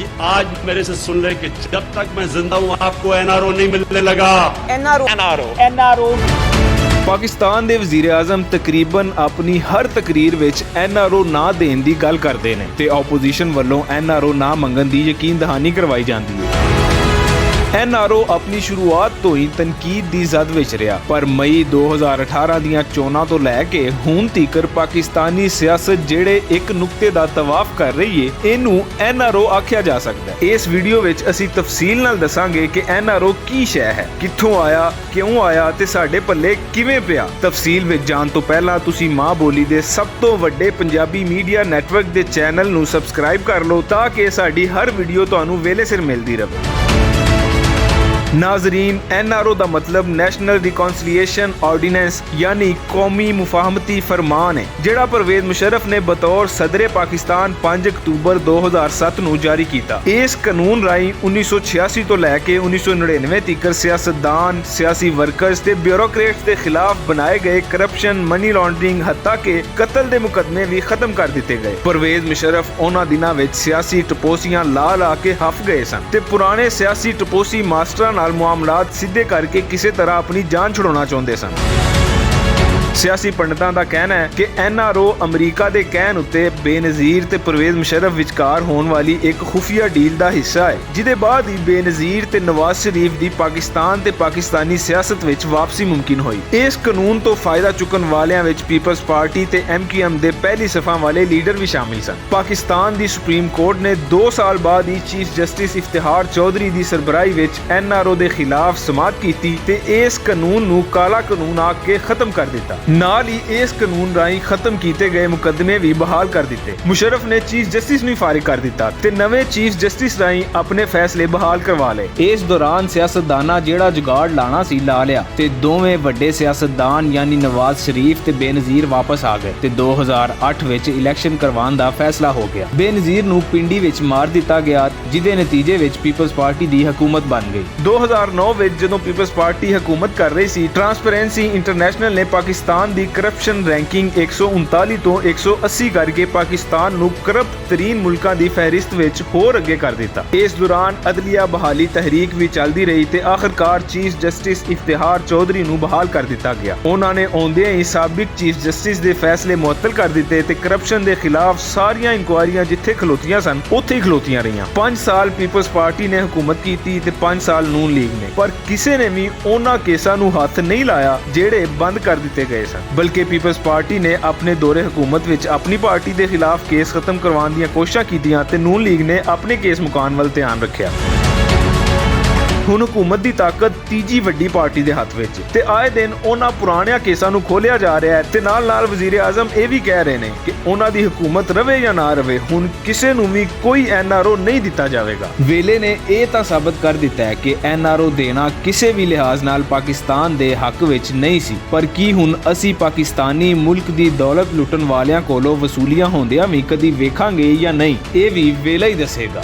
ये आज मेरे से सुन ले कि जब तक मैं जिंदा हूं आपको एनआरओ नहीं मिलने लगा। एनआरओ पाकिस्तान ਦੇ ਵਜ਼ੀਰ ਆਜ਼ਮ ਤਕਰੀਬਨ ਆਪਣੀ ਹਰ ਤਕਰੀਰ ਵਿੱਚ ਐਨਆਰਓ ਨਾ ਦੇਣ ਦੀ ਗੱਲ ਕਰਦੇ ਨੇ ਤੇ ਆਪੋਜੀਸ਼ਨ ਵੱਲੋਂ ਐਨਆਰਓ ਨਾ ਮੰਗਣ ਦੀ ਯਕੀਨ ਦਹਾਨੀ ਕਰਵਾਈ ਜਾਂਦੀ ਹੈ। ਐਨਆਰਓ ਆਪਣੀ ਸ਼ੁਰੂਆਤ ਤੋਂ ਹੀ ਤਨਕੀਦ ਦੀ ਜ਼ਦ ਵਿੱਚ ਰਿਹਾ, ਪਰ ਮਈ 2018 ਦੀਆਂ ਚੋਣਾਂ ਤੋਂ ਲੈ ਕੇ ਹੁਣ ਤੀਕਰ ਪਾਕਿਸਤਾਨੀ ਸਿਆਸਤ ਜਿਹੜੇ ਇੱਕ ਨੁਕਤੇ ਦਾ ਤਵਾਫ ਕਰ ਰਹੀ ਏ, ਇਹਨੂੰ ਐਨਆਰਓ ਆਖਿਆ ਜਾ ਸਕਦਾ ਹੈ। ਇਸ ਵੀਡੀਓ ਵਿੱਚ ਅਸੀਂ ਤਫਸੀਲ ਨਾਲ ਦੱਸਾਂਗੇ ਕਿ ਐਨਆਰਓ ਕੀ ਸ਼ੈ ਹੈ, ਕਿੱਥੋਂ ਆਇਆ, ਕਿਉਂ ਆਇਆ ਤੇ ਸਾਡੇ ਪੱਲੇ ਕਿਵੇਂ ਪਿਆ। ਤਫਸੀਲ ਵਿੱਚ ਜਾਣ ਤੋਂ ਪਹਿਲਾਂ ਤੁਸੀਂ ਮਾਂ ਬੋਲੀ ਦੇ ਸਭ ਤੋਂ ਵੱਡੇ ਪੰਜਾਬੀ ਮੀਡੀਆ ਨੈਟਵਰਕ ਦੇ ਚੈਨਲ ਨੂੰ ਸਬਸਕ੍ਰਾਈਬ ਕਰ ਲਓ ਤਾਂ ਕਿ ਸਾਡੀ ਹਰ ਵੀਡੀਓ ਤੁਹਾਨੂੰ ਵੇਲੇ ਸਿਰ ਮਿਲਦੀ ਰਹੇ। नाजरीन, एनआरओ का मतलब नैशनल रिकॉन्सिलिएशन ऑर्डिनेंस यानी कौमी मुफाहमती फरमान है, जिहड़ा परवेज मुशर्रफ ने बतौर सदर पाकिस्तान 5 अक्तूबर 2007 ਨੂੰ जारी किया। इस कानून राही 1986 तो लैके 1999 तक सियासतदान, सियासी वर्कर्स ते ब्यूरोक्रेट्स के खिलाफ बनाए गए करप्शन, मनी लॉन्ड्रिंग हत्ता के कतल के मुकदमे भी खत्म कर दिते गए। परवेज मुशर्रफ उन्हां दिनां विच सियासी टपोसियां ला के हफ गए सन ते पुराने सियासी टपोसी मास्टरां ਨਾਲ ਮੁਆਮਲਾਤ ਸਿੱਧੇ ਕਰਕੇ ਕਿਸੇ ਤਰ੍ਹਾਂ ਆਪਣੀ ਜਾਨ ਛੁਡਾਉਣਾ ਚਾਹੁੰਦੇ ਸਨ। ਸਿਆਸੀ ਪੰਡਤਾਂ ਦਾ ਕਹਿਣਾ ਹੈ ਕਿ ਐਨਆਰਓ ਅਮਰੀਕਾ ਦੇ ਕਹਿਣ ਉੱਤੇ ਬੇਨਜ਼ੀਰ ਤੇ ਪਰਵੇਜ਼ ਮੁਸ਼ਰਫ ਵਿਚਕਾਰ ਹੋਣ ਵਾਲੀ ਇੱਕ ਖੁਫੀਆ ਡੀਲ ਦਾ ਹਿੱਸਾ ਹੈ, ਜਿਹਦੇ ਬਾਅਦ ਹੀ ਬੇਨਜ਼ੀਰ ਤੇ ਨਵਾਜ਼ ਸ਼ਰੀਫ ਦੀ ਪਾਕਿਸਤਾਨ ਤੇ ਪਾਕਿਸਤਾਨੀ ਸਿਆਸਤ ਵਿੱਚ ਵਾਪਸੀ ਮੁਮਕਿਨ ਹੋਈ। ਇਸ ਕਾਨੂੰਨ ਤੋਂ ਫਾਇਦਾ ਚੁੱਕਣ ਵਾਲਿਆਂ ਵਿੱਚ ਪੀਪਲਸ ਪਾਰਟੀ ਤੇ ਐਮਕੇਐਮ ਦੇ ਪਹਿਲੀ ਸਫਾ ਵਾਲੇ ਲੀਡਰ ਵੀ ਸ਼ਾਮਿਲ ਸਨ। ਪਾਕਿਸਤਾਨ ਦੀ ਸੁਪਰੀਮ ਕੋਰਟ ਨੇ 2 ਸਾਲ ਬਾਅਦ ਹੀ ਚੀਫ ਜਸਟਿਸ ਇਫਤਿਖਾਰ ਚੌਧਰੀ ਦੀ ਸਰਬਰਾਹੀ ਵਿੱਚ ਐਨਆਰਓ ਦੇ ਖਿਲਾਫ ਸਮਾਅਤ ਕੀਤੀ ਤੇ ਇਸ ਕਾਨੂੰਨ ਨੂੰ ਕਾਲਾ ਕਾਨੂੰਨ ਆਖ ਕੇ ਖਤਮ ਕਰ ਦਿੱਤਾ। ਨਾਲ ਹੀ ਇਸ ਕਾਨੂੰਨ ਰਾਹੀਂ ਖਤਮ ਕੀਤੇ ਗਏ ਮੁਕੱਦਮੇ ਵੀ ਬਹਾਲ ਕਰ ਦਿੱਤੇ। ਮੁਸ਼ਰਫ ਨੇ ਚੀਫ ਜਸਟਿਸ ਨੂੰ ਫਾਰਿਗ ਕਰ ਦਿੱਤਾ ਤੇ ਨਵੇਂ ਚੀਫ ਜਸਟਿਸ ਰਾਹੀਂ ਆਪਣੇ ਫੈਸਲੇ ਬਹਾਲ ਕਰਵਾ ਲਏ। ਇਸ ਦੌਰਾਨ ਸਿਆਸਤਦਾਨਾਂ ਜਿਹੜਾ ਜੁਗਾੜ ਲਾਣਾ ਸੀ ਲਾ ਲਿਆ ਤੇ ਦੋਵੇਂ ਵੱਡੇ ਸਿਆਸਤਦਾਨ ਯਾਨੀ ਨਵਾਜ਼ ਸ਼ਰੀਫ ਤੇ ਬੇਨਜ਼ੀਰ ਵਾਪਸ ਆ ਗਏ ਤੇ 2008 ਵਿੱਚ ਇਲੈਕਸ਼ਨ ਕਰਵਾਉਣ ਦਾ ਫੈਸਲਾ ਹੋ ਗਿਆ। ਬੇਨਜ਼ੀਰ ਨੂੰ ਪਿੰਡੀ ਵਿੱਚ ਮਾਰ ਦਿੱਤਾ ਗਿਆ, ਜਿਹਦੇ ਨਤੀਜੇ ਵਿੱਚ ਪੀਪਲਸ ਪਾਰਟੀ ਦੀ ਹਕੂਮਤ ਬਣ ਗਈ। 2009 ਵਿੱਚ ਜਦੋਂ ਪੀਪਲਸ ਪਾਰਟੀ ਹਕੂਮਤ ਕਰ ਰਹੀ ਸੀ, ਟਰਾਂਸਪੇਰੈਂਸੀ ਇੰਟਰਨੈਸ਼ਨਲ ਨੇ ਪਾਕਿਸਤਾਨ ਦੀ ਕਰਪਸ਼ਨ ਰੈਂਕਿੰਗ 139 ਤੋਂ 180 ਕਰਕੇ ਪਾਕਿਸਤਾਨ ਨੂੰ ਕਰਪਟ ਤਰੀਨ ਮੁਲਕਾਂ ਦੀ ਫਹਿਰਿਸਤ ਵਿੱਚ ਹੋਰ ਅੱਗੇ ਕਰ ਦਿੱਤਾ। ਇਸ ਦੌਰਾਨ ਅਦਲੀਆ ਬਹਾਲੀ ਤਹਿਰੀਕ ਵੀ ਚੱਲਦੀ ਰਹੀ ਤੇ ਆਖਰਕਾਰ ਚੀਫ ਜਸਟਿਸ ਇਫਤਿਖਾਰ ਚੌਧਰੀ ਨੂੰ ਬਹਾਲ ਕਰ ਦਿੱਤਾ ਗਿਆ। ਉਹਨਾਂ ਨੇ ਆਉਂਦਿਆਂ ਹੀ ਸਾਬਿਕ ਚੀਫ ਜਸਟਿਸ ਦੇ ਫੈਸਲੇ ਮੁਅੱਤਲ ਕਰ ਦਿੱਤੇ ਤੇ ਕਰਪਸ਼ਨ ਦੇ ਖਿਲਾਫ ਸਾਰੀਆਂ ਇਨਕੁਆਇਰੀਆਂ ਜਿੱਥੇ ਖਲੋਤੀਆਂ ਸਨ ਉੱਥੇ ਹੀ ਖਲੋਤੀਆਂ ਰਹੀਆਂ। 5 ਸਾਲ ਪੀਪਲਸ ਪਾਰਟੀ ਨੇ ਹਕੂਮਤ ਕੀਤੀ ਤੇ 5 ਸਾਲ ਨੂਨ ਲੀਗ ਨੇ, ਪਰ ਕਿਸੇ ਨੇ ਵੀ ਉਹਨਾਂ ਕੇਸਾਂ ਨੂੰ ਹੱਥ ਨਹੀਂ ਲਾਇਆ ਜਿਹੜੇ ਬੰਦ ਕਰ ਦਿੱਤੇ ਗਏ ਸਨ। ਬਲਕਿ ਪੀਪਲਸ ਪਾਰਟੀ ਨੇ ਆਪਣੇ ਦੌਰੇ ਹਕੂਮਤ ਵਿੱਚ ਆਪਣੀ ਪਾਰਟੀ ਦੇ ਖਿਲਾਫ ਕੇਸ ਖਤਮ ਕਰਵਾਉਣ ਦੀਆਂ ਕੋਸ਼ਿਸ਼ਾਂ ਕੀਤੀਆਂ ਤੇ ਨੂਨ ਲੀਗ ਨੇ ਆਪਣੇ ਕੇਸ ਮੁਕਾਉਣ ਵੱਲ ਧਿਆਨ ਰੱਖਿਆ। ਹੁਣ ਹਕੂਮਤ ਦੀ ਤਾਕਤ ਤੀਜੀ ਵੱਡੀ ਪਾਰਟੀ ਦੇ ਹੱਥ ਵਿੱਚ ਤੇ ਆਏ ਦਿਨ ਉਹਨਾਂ ਪੁਰਾਣਿਆਂ ਕੇਸਾਂ ਨੂੰ ਖੋਲਿਆ ਜਾ ਰਿਹਾ ਹੈ ਤੇ ਨਾਲ ਵਜ਼ੀਰ ਆਜ਼ਮ ਇਹ ਵੀ ਕਹਿ ਰਹੇ ਨੇ ਕਿ ਉਹਨਾਂ ਦੀ ਹਕੂਮਤ ਰਵੇ ਜਾਂ ਨਾ ਰਵੇ, ਹੁਣ ਕਿਸੇ ਨੂੰ ਵੀ ਕੋਈ ਐਨਆਰਓ ਨਹੀਂ ਦਿੱਤਾ ਜਾਵੇਗਾ। ਵੇਲੇ ਨੇ ਇਹ ਤਾਂ ਸਾਬਤ ਕਰ ਦਿੱਤਾ ਹੈ ਕਿ ਐਨਆਰਓ ਦੇਣਾ ਕਿਸੇ ਵੀ ਲਿਹਾਜ਼ ਨਾਲ ਪਾਕਿਸਤਾਨ ਦੇ ਹੱਕ ਵਿੱਚ ਨਹੀਂ ਸੀ, ਪਰ ਕੀ ਹੁਣ ਅਸੀਂ ਪਾਕਿਸਤਾਨੀ ਮੁਲਕ ਦੀ ਦੌਲਤ ਲੁੱਟਣ ਵਾਲਿਆਂ ਕੋਲੋਂ ਵਸੂਲੀਆਂ ਹੁੰਦਿਆਂ ਵੀ ਕਦੀ ਵੇਖਾਂਗੇ ਜਾਂ ਨਹੀਂ, ਇਹ ਵੀ ਵੇਲਾ ਹੀ ਦੱਸੇਗਾ।